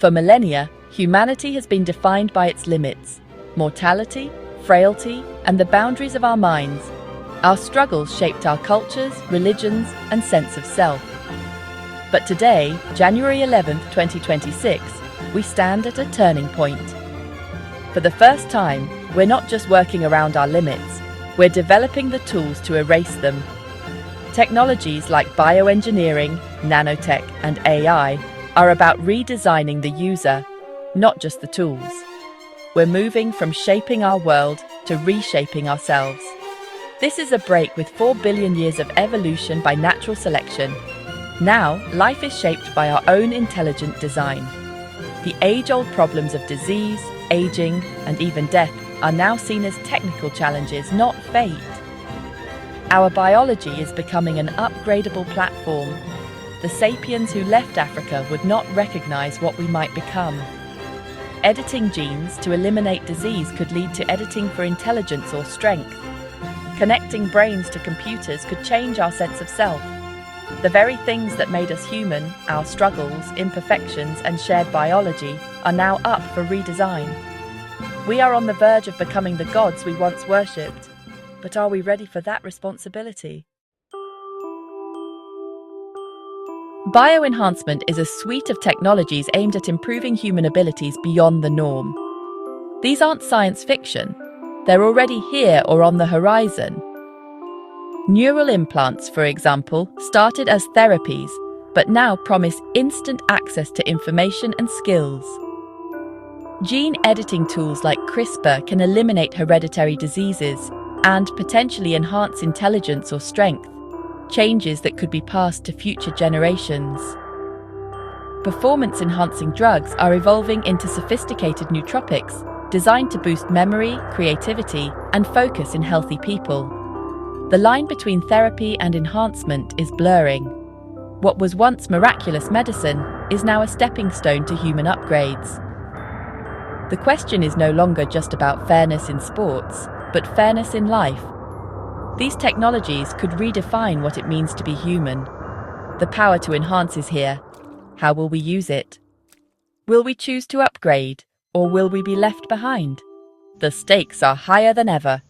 For millennia, humanity has been defined by its limits: mortality, frailty, and the boundaries of our minds. Our struggles shaped our cultures, religions, and sense of self. But today, January 11th, 2026, we stand at a turning point. For the first time, we're not just working around our limits, we're developing the tools to erase them. Technologies like bioengineering, nanotech, and AI are about redesigning the user, not just the tools. We're moving from shaping our world to reshaping ourselves. This is a break with 4 billion years of evolution by natural selection. Now, life is shaped by our own intelligent design. The age-old problems of disease, aging, and even death are now seen as technical challenges, not fate. Our biology is becoming an upgradable platform. The sapiens who left Africa would not recognize what we might become. Editing genes to eliminate disease could lead to editing for intelligence or strength. Connecting brains to computers could change our sense of self. The very things that made us human, our struggles, imperfections, and shared biology, are now up for redesign. We are on the verge of becoming the gods we once worshipped. But are we ready for that responsibility? Bioenhancement is a suite of technologies aimed at improving human abilities beyond the norm. These aren't science fiction. They're already here or on the horizon. Neural implants, for example, started as therapies, but now promise instant access to information and skills. Gene editing tools like CRISPR can eliminate hereditary diseases and potentially enhance intelligence or strength, changes that could be passed to future generations. Performance-enhancing drugs are evolving into sophisticated nootropics designed to boost memory, creativity, and focus in healthy people. The line between therapy and enhancement is blurring. What was once miraculous medicine is now a stepping stone to human upgrades. The question is no longer just about fairness in sports, but fairness in life. These technologies could redefine what it means to be human. The power to enhance is here. How will we use it? Will we choose to upgrade, or will we be left behind? The stakes are higher than ever.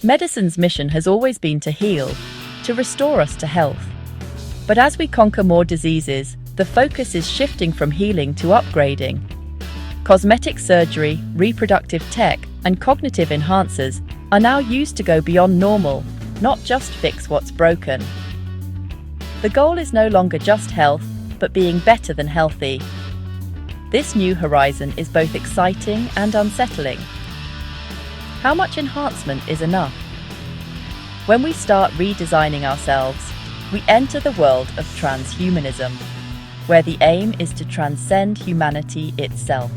Medicine's mission has always been to heal, to restore us to health. But as we conquer more diseases, the focus is shifting from healing to upgrading. Cosmetic surgery, reproductive tech, and cognitive enhancers are now used to go beyond normal, not just fix what's broken. The goal is no longer just health, but being better than healthy. This new horizon is both exciting and unsettling. How much enhancement is enough? When we start redesigning ourselves, we enter the world of transhumanism, where the aim is to transcend humanity itself.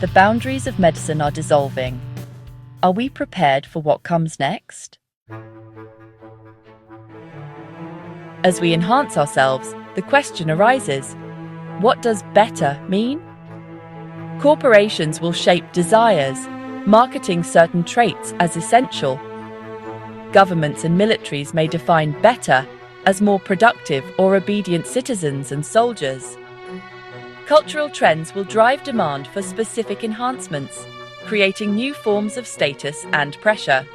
The boundaries of medicine are dissolving. Are we prepared for what comes next? As we enhance ourselves, the question arises, what does better mean? Corporations will shape desires, marketing certain traits as essential. Governments and militaries may define better as more productive or obedient citizens and soldiers. Cultural trends will drive demand for specific enhancements, creating new forms of status and pressure.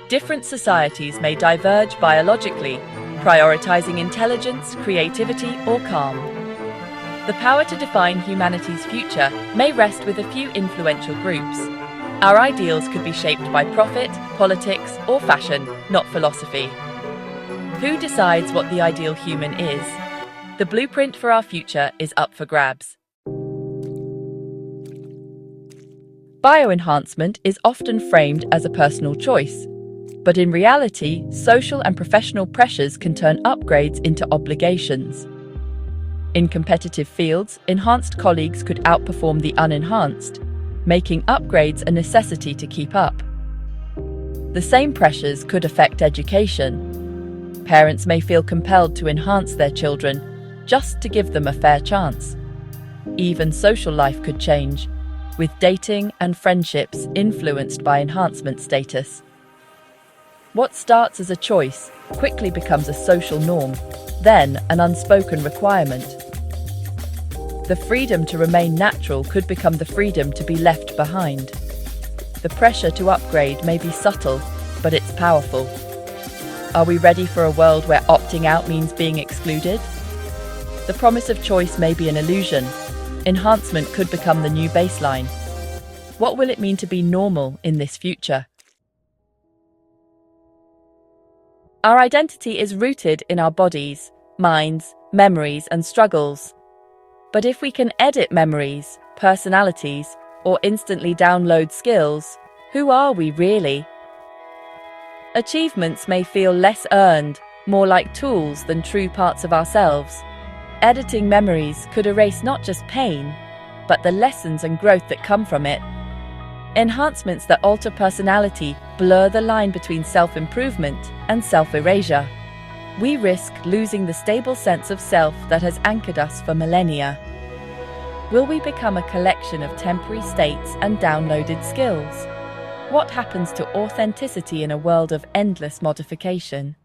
Different societies may diverge biologically, prioritizing intelligence, creativity, or calm. The power to define humanity's future may rest with a few influential groups. Our ideals could be shaped by profit, politics, or fashion, not philosophy. Who decides what the ideal human is? The blueprint for our future is up for grabs. Bioenhancement is often framed as a personal choice, but in reality, social and professional pressures can turn upgrades into obligations. In competitive fields, enhanced colleagues could outperform the unenhanced, making upgrades a necessity to keep up. The same pressures could affect education. Parents may feel compelled to enhance their children just to give them a fair chance. Even social life could change, with dating and friendships influenced by enhancement status. What starts as a choice quickly becomes a social norm, then an unspoken requirement. The freedom to remain natural could become the freedom to be left behind. The pressure to upgrade may be subtle, but it's powerful. Are we ready for a world where opting out means being excluded? The promise of choice may be an illusion. Enhancement could become the new baseline. What will it mean to be normal in this future? Our identity is rooted in our bodies, minds, memories, and struggles. But if we can edit memories, personalities, or instantly download skills, who are we really? Achievements may feel less earned, more like tools than true parts of ourselves. Editing memories could erase not just pain, but the lessons and growth that come from it. Enhancements that alter personality blur the line between self-improvement and self-erasure. We risk losing the stable sense of self that has anchored us for millennia. Will we become a collection of temporary states and downloaded skills? What happens to authenticity in a world of endless modification?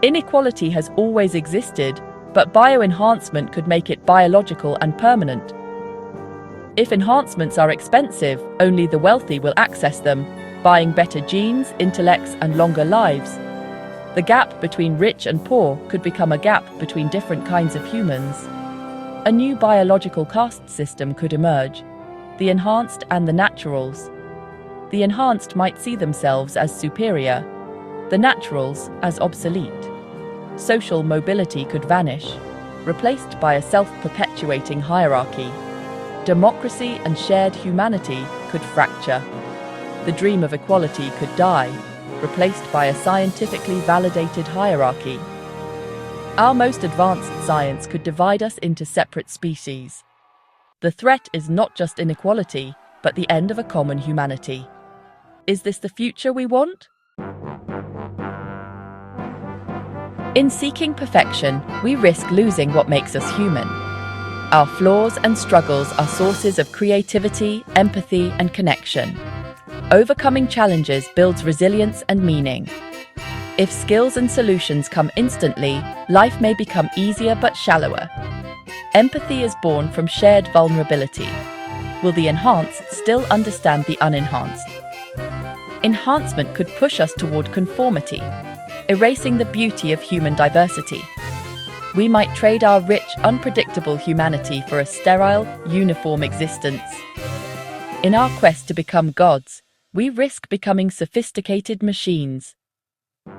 Inequality has always existed, but bioenhancement could make it biological and permanent. If enhancements are expensive, only the wealthy will access them, buying better genes, intellects, and longer lives. The gap between rich and poor could become a gap between different kinds of humans. A new biological caste system could emerge, the enhanced and the naturals. The enhanced might see themselves as superior, the naturals as obsolete. Social mobility could vanish, replaced by a self-perpetuating hierarchy. Democracy and shared humanity could fracture. The dream of equality could die, replaced by a scientifically validated hierarchy. Our most advanced science could divide us into separate species. The threat is not just inequality, but the end of a common humanity. Is this the future we want? In seeking perfection, we risk losing what makes us human. Our flaws and struggles are sources of creativity, empathy, and connection. Overcoming challenges builds resilience and meaning. If skills and solutions come instantly, life may become easier but shallower. Empathy is born from shared vulnerability. Will the enhanced still understand the unenhanced? Enhancement could push us toward conformity, erasing the beauty of human diversity. We might trade our rich, unpredictable humanity for a sterile, uniform existence. In our quest to become gods, we risk becoming sophisticated machines.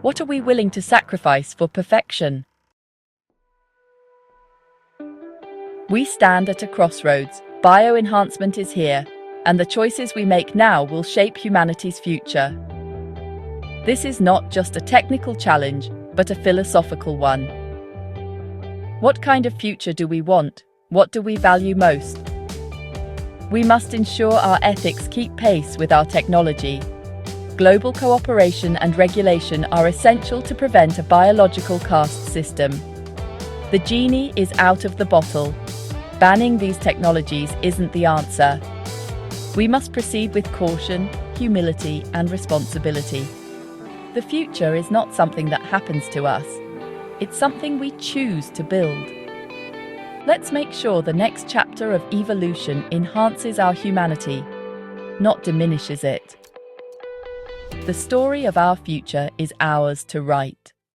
What are we willing to sacrifice for perfection? We stand at a crossroads. Bioenhancement is here, and the choices we make now will shape humanity's future. This is not just a technical challenge, but a philosophical one. What kind of future do we want? What do we value most? We must ensure our ethics keep pace with our technology. Global cooperation and regulation are essential to prevent a biological caste system. The genie is out of the bottle. Banning these technologies isn't the answer. We must proceed with caution, humility, and responsibility. The future is not something that happens to us. It's something we choose to build. Let's make sure the next chapter of evolution enhances our humanity, not diminishes it. The story of our future is ours to write.